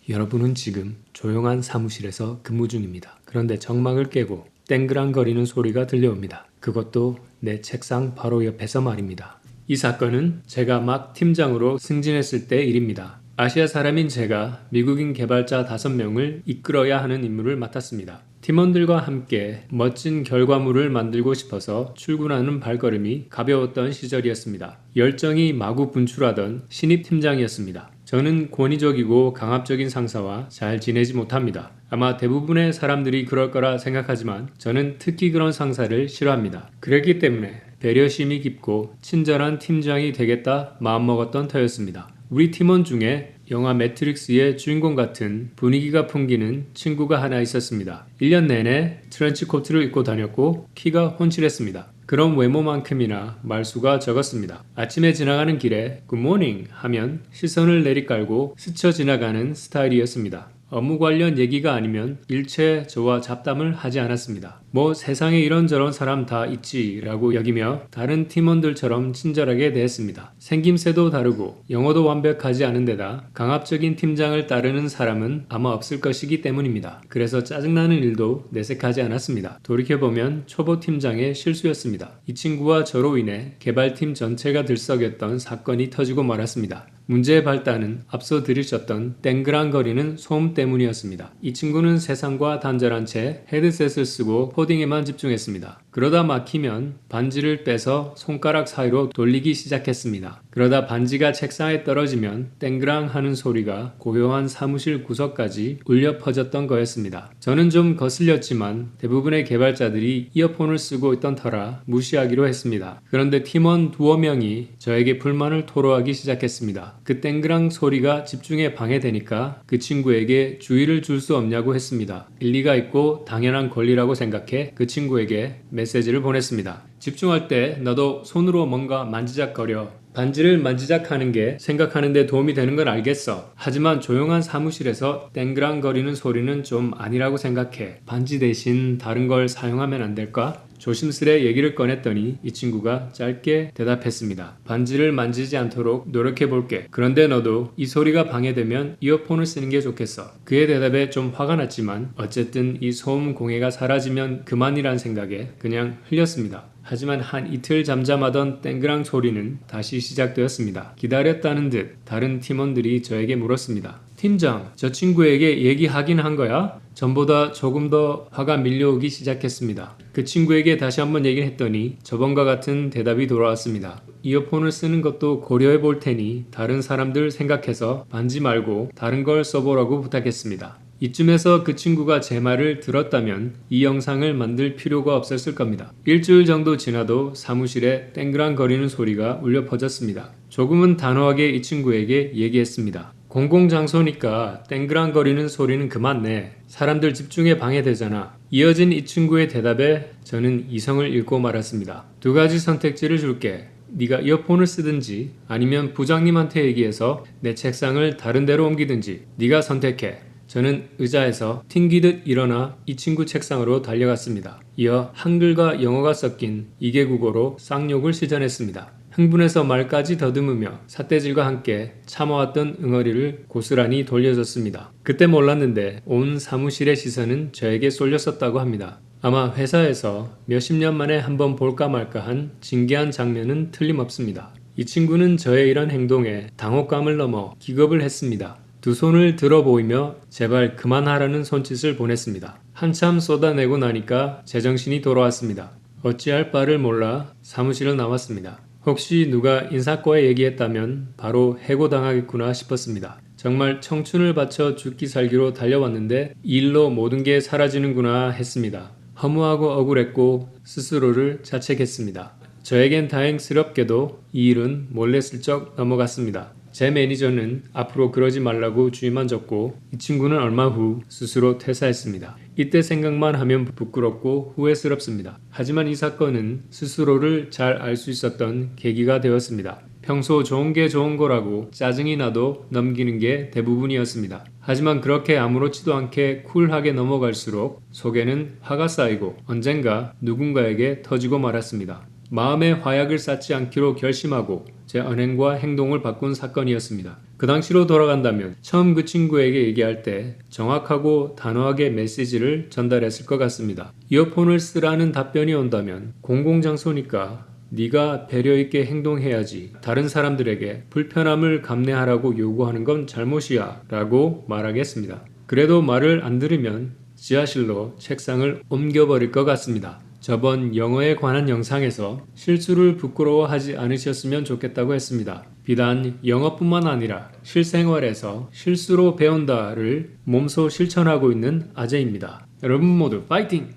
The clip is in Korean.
여러분은 지금 조용한 사무실에서 근무 중입니다. 그런데 정막을 깨고 땡그랑거리는 소리가 들려옵니다. 그것도 내 책상 바로 옆에서 말입니다. 이 사건은 제가 막 팀장으로 승진했을 때 일입니다. 아시아 사람인 제가 미국인 개발자 5명을 이끌어야 하는 임무를 맡았습니다. 팀원들과 함께 멋진 결과물을 만들고 싶어서 출근하는 발걸음이 가벼웠던 시절이었습니다. 열정이 마구 분출하던 신입 팀장이었습니다. 저는 권위적이고 강압적인 상사와 잘 지내지 못합니다. 아마 대부분의 사람들이 그럴 거라 생각하지만 저는 특히 그런 상사를 싫어합니다. 그랬기 때문에 배려심이 깊고 친절한 팀장이 되겠다 마음먹었던 터였습니다. 우리 팀원 중에 영화 매트릭스의 주인공 같은 분위기가 풍기는 친구가 하나 있었습니다. 1년 내내 트렌치 코트를 입고 다녔고 키가 훤칠했습니다. 그런 외모만큼이나 말수가 적었습니다. 아침에 지나가는 길에 굿모닝 하면 시선을 내리깔고 스쳐 지나가는 스타일이었습니다. 업무 관련 얘기가 아니면 일체 저와 잡담을 하지 않았습니다. 뭐 세상에 이런저런 사람 다 있지 라고 여기며 다른 팀원들처럼 친절하게 대했습니다. 생김새도 다르고 영어도 완벽하지 않은 데다 강압적인 팀장을 따르는 사람은 아마 없을 것이기 때문입니다. 그래서 짜증나는 일도 내색하지 않았습니다. 돌이켜보면 초보 팀장의 실수였습니다. 이 친구와 저로 인해 개발팀 전체가 들썩였던 사건이 터지고 말았습니다. 문제의 발단은 앞서 들으셨던 땡그랑거리는 소음 때문이었습니다. 이 친구는 세상과 단절한 채 헤드셋을 쓰고 코딩에만 집중했습니다. 그러다 막히면 반지를 빼서 손가락 사이로 돌리기 시작했습니다. 그러다 반지가 책상에 떨어지면 땡그랑 하는 소리가 고요한 사무실 구석까지 울려 퍼졌던 거였습니다. 저는 좀 거슬렸지만 대부분의 개발자들이 이어폰을 쓰고 있던 터라 무시하기로 했습니다. 그런데 팀원 두어 명이 저에게 불만을 토로하기 시작했습니다. 그 땡그랑 소리가 집중에 방해되니까 그 친구에게 주의를 줄 수 없냐고 했습니다. 일리가 있고 당연한 권리라고 생각해 그 친구에게 메시지를 보냈습니다. 집중할 때 너도 손으로 뭔가 만지작거려. 반지를 만지작하는 게 생각하는데 도움이 되는 건 알겠어. 하지만 조용한 사무실에서 땡그랑거리는 소리는 좀 아니라고 생각해. 반지 대신 다른 걸 사용하면 안 될까? 조심스레 얘기를 꺼냈더니 이 친구가 짧게 대답했습니다. 반지를 만지지 않도록 노력해볼게. 그런데 너도 이 소리가 방해되면 이어폰을 쓰는 게 좋겠어. 그의 대답에 좀 화가 났지만 어쨌든 이 소음 공해가 사라지면 그만이란 생각에 그냥 흘렸습니다. 하지만 한 이틀 잠잠하던 땡그랑 소리는 다시 시작되었습니다. 기다렸다는 듯 다른 팀원들이 저에게 물었습니다. 팀장, 저 친구에게 얘기하긴 한 거야? 전보다 조금 더 화가 밀려오기 시작했습니다. 그 친구에게 다시 한번 얘기를 했더니 저번과 같은 대답이 돌아왔습니다. 이어폰을 쓰는 것도 고려해 볼 테니 다른 사람들 생각해서 반지 말고 다른 걸 써보라고 부탁했습니다. 이쯤에서 그 친구가 제 말을 들었다면 이 영상을 만들 필요가 없었을 겁니다. 일주일 정도 지나도 사무실에 땡그랑거리는 소리가 울려 퍼졌습니다. 조금은 단호하게 이 친구에게 얘기했습니다. 공공장소니까 땡그랑거리는 소리는 그만 내. 사람들 집중에 방해되잖아. 이어진 이 친구의 대답에 저는 이성을 잃고 말았습니다. 2가지 선택지를 줄게. 네가 이어폰을 쓰든지 아니면 부장님한테 얘기해서 내 책상을 다른 데로 옮기든지 네가 선택해. 저는 의자에서 튕기듯 일어나 이 친구 책상으로 달려갔습니다. 이어 한글과 영어가 섞인 이개국어로 쌍욕을 시전했습니다. 흥분해서 말까지 더듬으며 삿대질과 함께 참아왔던 응어리를 고스란히 돌려줬습니다. 그때 몰랐는데 온 사무실의 시선은 저에게 쏠렸었다고 합니다. 아마 회사에서 몇십 년 만에 한번 볼까 말까 한 진기한 장면은 틀림없습니다. 이 친구는 저의 이런 행동에 당혹감을 넘어 기겁을 했습니다. 2손을 들어 보이며 제발 그만하라는 손짓을 보냈습니다. 한참 쏟아내고 나니까 제정신이 돌아왔습니다. 어찌할 바를 몰라 사무실을 나왔습니다. 혹시 누가 인사과에 얘기했다면 바로 해고당하겠구나 싶었습니다. 정말 청춘을 바쳐 죽기 살기로 달려왔는데 이 일로 모든 게 사라지는구나 했습니다. 허무하고 억울했고 스스로를 자책했습니다. 저에겐 다행스럽게도 이 일은 몰래 슬쩍 넘어갔습니다. 제 매니저는 앞으로 그러지 말라고 주의만 줬고 이 친구는 얼마 후 스스로 퇴사했습니다. 이때 생각만 하면 부끄럽고 후회스럽습니다. 하지만 이 사건은 스스로를 잘 알 수 있었던 계기가 되었습니다. 평소 좋은 게 좋은 거라고 짜증이 나도 넘기는 게 대부분이었습니다. 하지만 그렇게 아무렇지도 않게 쿨하게 넘어갈수록 속에는 화가 쌓이고 언젠가 누군가에게 터지고 말았습니다. 마음에 화약을 쌓지 않기로 결심하고 제 언행과 행동을 바꾼 사건이었습니다. 그 당시로 돌아간다면 처음 그 친구에게 얘기할 때 정확하고 단호하게 메시지를 전달했을 것 같습니다. 이어폰을 쓰라는 답변이 온다면 공공장소니까 네가 배려있게 행동해야지, 다른 사람들에게 불편함을 감내하라고 요구하는 건 잘못이야 라고 말하겠습니다. 그래도 말을 안 들으면 지하실로 책상을 옮겨버릴 것 같습니다. 저번 영어에 관한 영상에서 실수를 부끄러워하지 않으셨으면 좋겠다고 했습니다. 비단 영어뿐만 아니라 실생활에서 실수로 배운다를 몸소 실천하고 있는 아재입니다. 여러분 모두 파이팅!